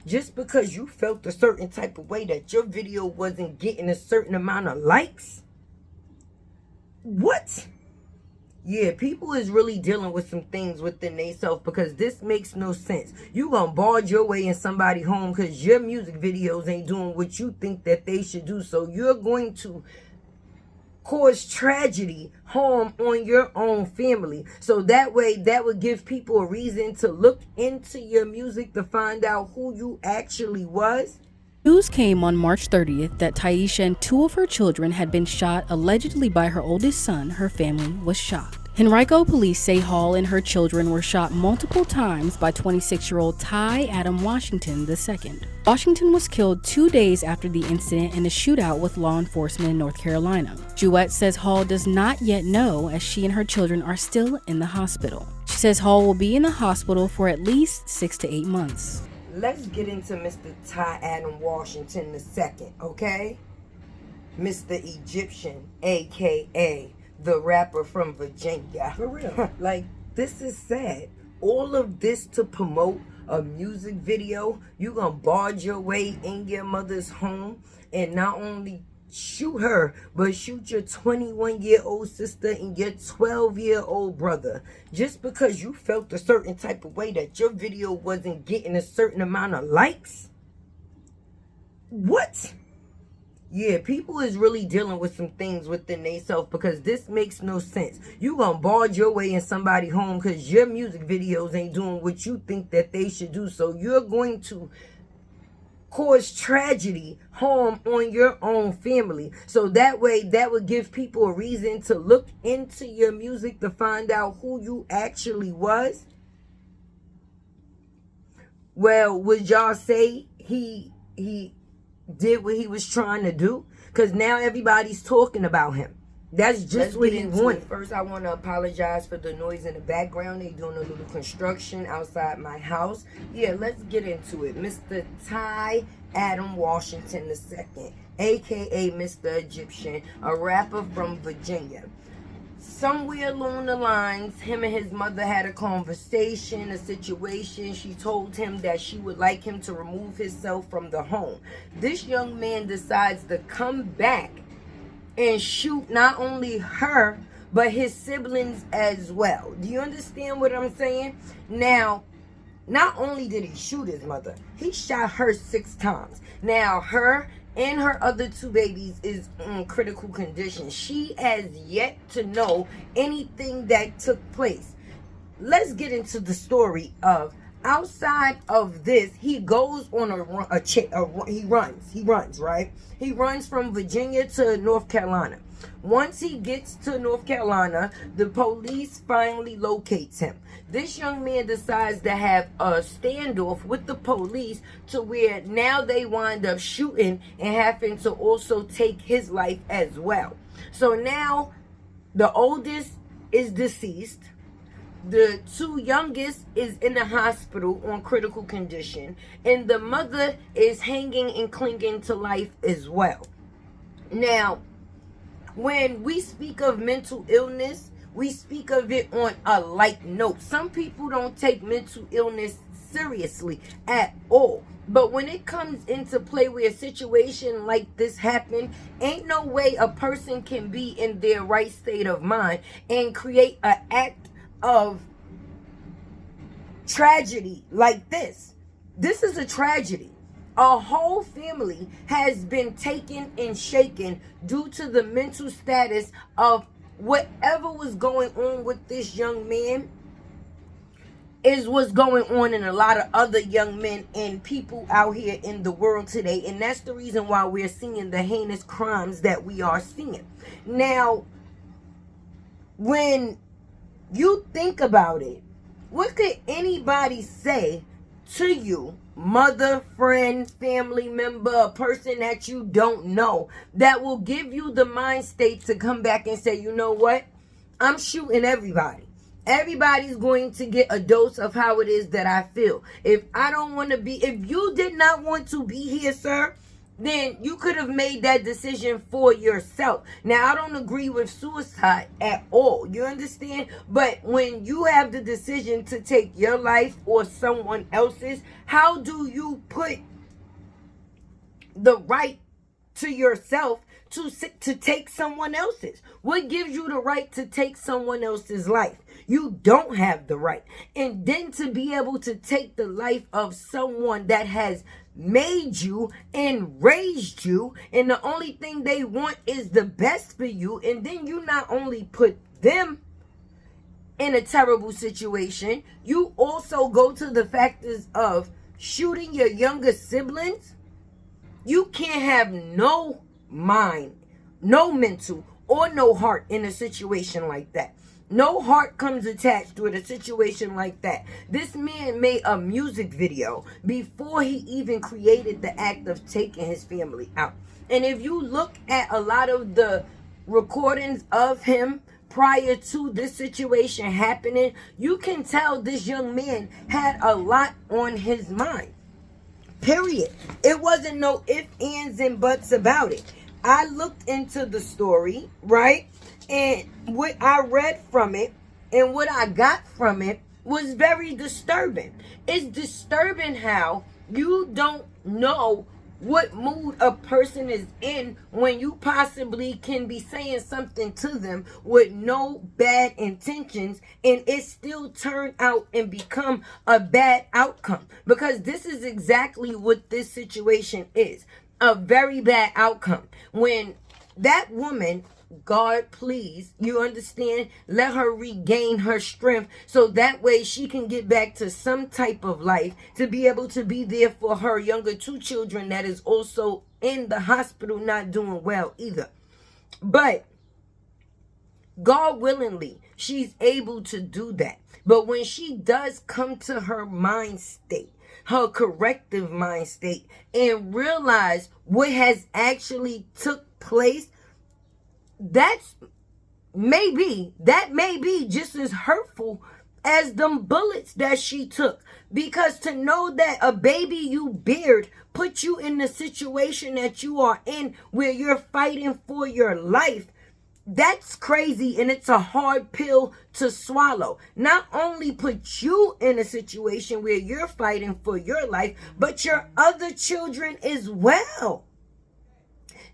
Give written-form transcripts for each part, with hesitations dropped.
just because you felt a certain type of way that your video wasn't getting a certain amount of likes? What? Yeah, people is really dealing with some things within themselves, because this makes no sense. You gonna barge your way in somebody's home because your music videos ain't doing what you think that they should do. So you're going to cause tragedy, harm on your own family. So that way, that would give people a reason to look into your music to find out who you actually was. News came on March 30th that Taisha and 2 of her children had been shot, allegedly by her oldest son. Her family was shocked. Henrico police say Hall and her children were shot multiple times by 26-year-old Ty Adam Washington II. Washington was killed 2 days after the incident in a shootout with law enforcement in North Carolina. Jouette says Hall does not yet know, as she and her children are still in the hospital. She says Hall will be in the hospital for at least 6 to 8 months. Let's get into Mr. Ty Adam Washington II, okay? Mr. Egypxn, a.k.a. the rapper from Virginia. For real. Like, this is sad. All of this to promote a music video. You gonna barge your way in your mother's home and not only shoot her, but shoot your 21-year-old sister and your 12-year-old brother, just because you felt a certain type of way that your video wasn't getting a certain amount of likes? What? Yeah, people is really dealing with some things within themselves, because this makes no sense. You gonna barge your way in somebody's home because your music videos ain't doing what you think that they should do. So you're going to cause tragedy, harm on your own family. So that way, that would give people a reason to look into your music to find out who you actually was. Well, would y'all say he did what he was trying to do? Because now everybody's talking about him. That's just what he wanted. First, I want to apologize for the noise in the background. They're doing a little construction outside my house. Yeah, let's get into it. Mr. Ty Adam Washington II, a.k.a. Mr. Egypxn, a rapper from Virginia. Somewhere along the lines, him and his mother had a conversation, a situation. She told him that she would like him to remove himself from the home. This young man decides to come back and shoot not only her, but his siblings as well. Do you understand what I'm saying? Now, not only did he shoot his mother, he shot her 6 times. Now, her and her other 2 babies is in critical condition. She has yet to know anything that took place. Let's get into the story of, outside of this, he goes on he runs, right? He runs from Virginia to North Carolina. Once he gets to North Carolina, the police finally locates him. This young man decides to have a standoff with the police, to where now they wind up shooting and having to also take his life as well. So now the oldest is deceased. The 2 youngest is in the hospital on critical condition, and the mother is hanging and clinging to life as well. Now, when we speak of mental illness, we speak of it on a light note. Some people don't take mental illness seriously at all. But when it comes into play where a situation like this happened, ain't no way a person can be in their right state of mind and create an act of tragedy like this. This is a tragedy. A whole family has been taken and shaken due to the mental status of whatever was going on with this young man is what's going on in a lot of other young men and people out here in the world today. And that's the reason why we're seeing the heinous crimes that we are seeing. Now, when you think about it, what could anybody say to you, mother, friend, family member, a person that you don't know, that will give you the mind state to come back and say, you know what? I'm shooting everybody. Everybody's going to get a dose of how it is that I feel. If I don't want to be, if you did not want to be here, sir, then you could have made that decision for yourself. Now, I don't agree with suicide at all. You understand? But when you have the decision to take your life or someone else's, how do you put the right to yourself to take someone else's? What gives you the right to take someone else's life? You don't have the right. And then to be able to take the life of someone that has made you and raised you, and the only thing they want is the best for you, and then you not only put them in a terrible situation, you also go to the factors of shooting your younger siblings. You can't have no mind, no mental, or no heart in a situation like that. No heart comes attached with a situation like that. This man made a music video before he even created the act of taking his family out. And if you look at a lot of the recordings of him prior to this situation happening, you can tell this young man had a lot on his mind. Period. It wasn't no ifs, ands, and buts about it. I looked into the story, right? And what I read from it and what I got from it was very disturbing. It's disturbing how you don't know what mood a person is in when you possibly can be saying something to them with no bad intentions, and it still turn out and become a bad outcome. Because this is exactly what this situation is. A very bad outcome. When that woman, God, please, you understand, let her regain her strength so that way she can get back to some type of life to be able to be there for her younger 2 children that is also in the hospital not doing well either. But God willingly, she's able to do that. But when she does come to her mind state, her corrective mind state, and realize what has actually took place, that may be just as hurtful as them bullets that she took. Because to know that a baby you bared put you in the situation that you are in, where you're fighting for your life, that's crazy, and it's a hard pill to swallow. Not only put you in a situation where you're fighting for your life, but your other children as well.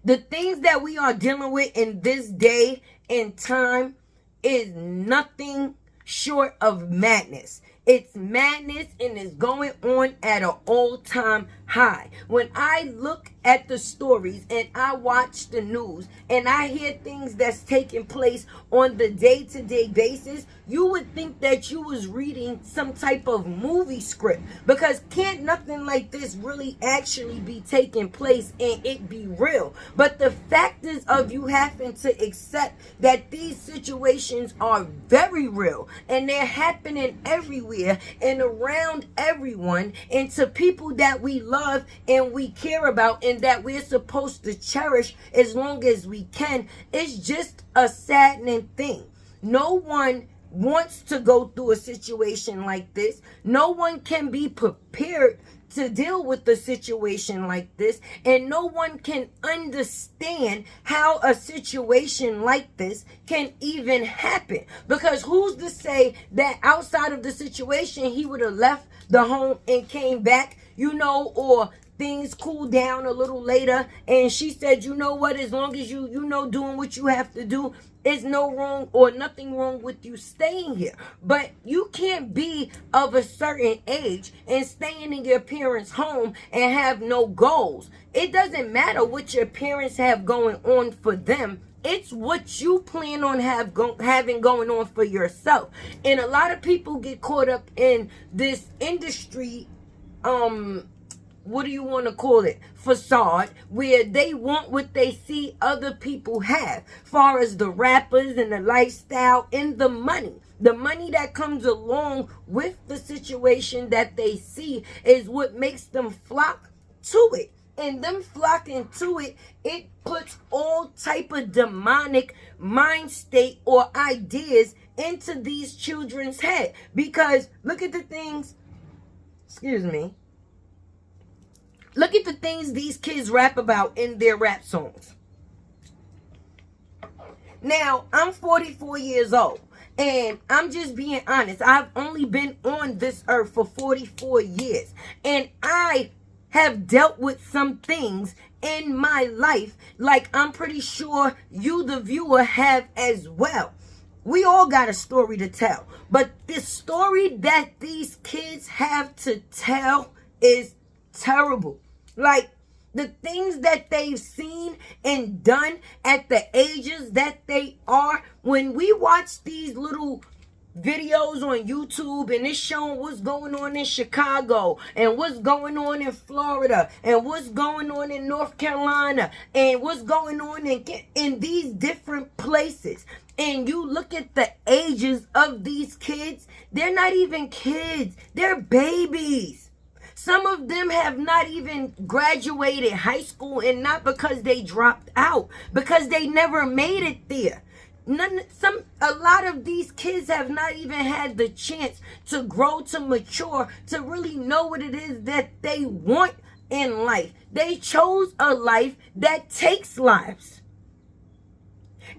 The things that we are dealing with in this day and time is nothing short of madness. It's madness, and it's going on at an all-time high. When I look at the stories and I watch the news and I hear things that's taking place on the day-to-day basis, you would think that you was reading some type of movie script, because can't nothing like this really actually be taking place and it be real. But the fact is of you having to accept that these situations are very real, and they're happening everywhere and around everyone, and to people that we love and we care about and that we're supposed to cherish as long as we can. It's just a saddening thing. No one wants to go through a situation like this. No one can be prepared to deal with a situation like this, and no one can understand how a situation like this can even happen. Because who's to say that outside of the situation he would have left the home and came back, or things cooled down a little later and she said, you know what, as long as you doing what you have to do, there's no wrong or nothing wrong with you staying here. But you can't be of a certain age and staying in your parents' home and have no goals. It doesn't matter what your parents have going on for them. It's what you plan on having going on for yourself. And a lot of people get caught up in this industry, what do you want to call it, facade, where they want what they see other people have, far as the rappers and the lifestyle and the money. The money that comes along with the situation that they see is what makes them flock to it. And them flocking to it, it puts all type of demonic mind state or ideas into these children's head. Because look at the things, look at the things these kids rap about in their rap songs. Now, I'm 44 years old, and I'm just being honest. I've only been on this earth for 44 years, and I have dealt with some things in my life, like I'm pretty sure you, the viewer, have as well. We all got a story to tell. But the story that these kids have to tell is terrible. Like, the things that they've seen and done at the ages that they are, when we watch these little videos on YouTube and it's showing what's going on in Chicago and what's going on in Florida and what's going on in North Carolina and what's going on in these different places, and you look at the ages of these kids, they're not even kids, they're babies. Some of them have not even graduated high school, and not because they dropped out, because they never made it there. A lot of these kids have not even had the chance to grow, to mature, to really know what it is that they want in life. They chose a life that takes lives.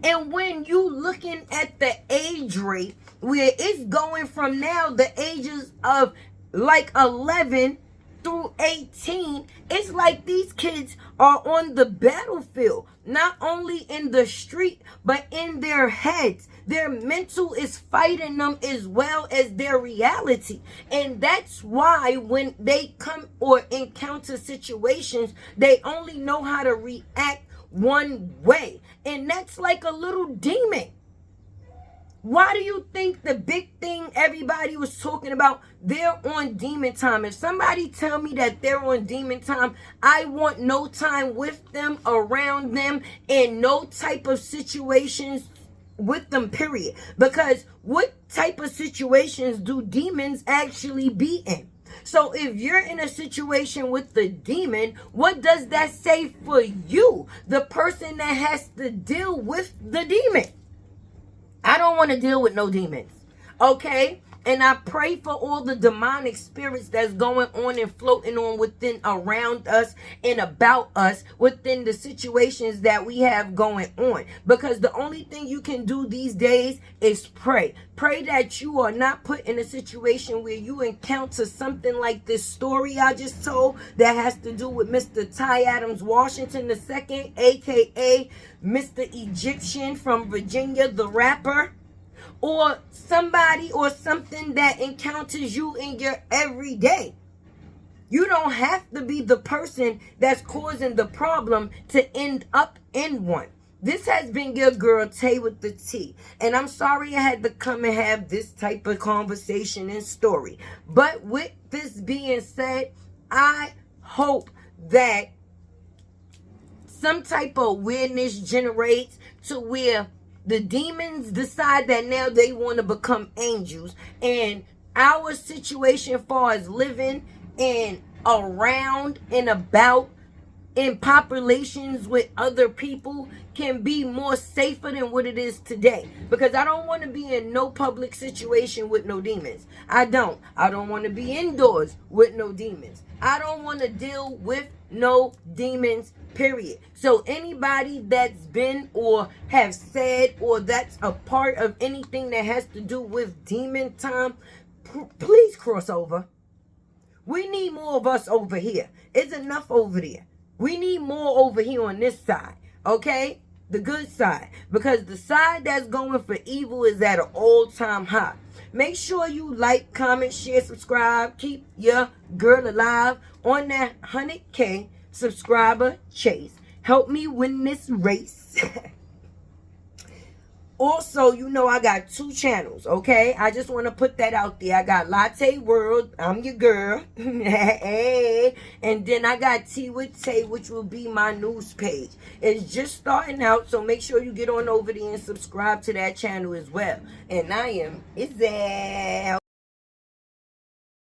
And when you looking at the age rate, where it's going from now the ages of like 11 through 18, it's like these kids are on the battlefield, not only in the street, but in their heads. Their mental is fighting them as well as their reality. And that's why when they come or encounter situations, they only know how to react one way. And that's like a little demon. Why do you think the big thing everybody was talking about, they're on demon time? If somebody tell me that they're on demon time, I want no time with them, around them, in no type of situations with them, period. Because what type of situations do demons actually be in? So if you're in a situation with the demon, what does that say for you, the person that has to deal with the demon? I don't want to deal with no demons, okay? And I pray for all the demonic spirits that's going on and floating on within, around us and about us, within the situations that we have going on. Because the only thing you can do these days is pray. Pray that you are not put in a situation where you encounter something like this story I just told that has to do with Mr. Ty Adams Washington II, a.k.a. Mr. Egypxn from Virginia, the rapper. Or somebody or something that encounters you in your everyday. You don't have to be the person that's causing the problem to end up in one. This has been your girl, Tay with the T. And I'm sorry I had to come and have this type of conversation and story. But with this being said, I hope that some type of awareness generates to where the demons decide that now they want to become angels. And our situation as far as living and around and about in populations with other people can be more safer than what it is today. Because I don't want to be in no public situation with no demons. I don't want to be indoors with no demons. I don't want to deal with no demons, period. So anybody that's been or have said or that's a part of anything that has to do with demon time, please cross over. We need more of us over here. It's enough over there. We need more over here on this side, okay? The good side. Because the side that's going for evil is at an all-time high. Make sure you like, comment, share, subscribe. Keep your girl alive on that 100K subscriber chase. Help me win this race. Also, you know I got 2 channels, okay? I just want to put that out there. I got Latte World, I'm your girl. Hey. And then I got Tea with Tay, which will be my news page. It's just starting out, so make sure you get on over there and subscribe to that channel as well. And I am Izzy.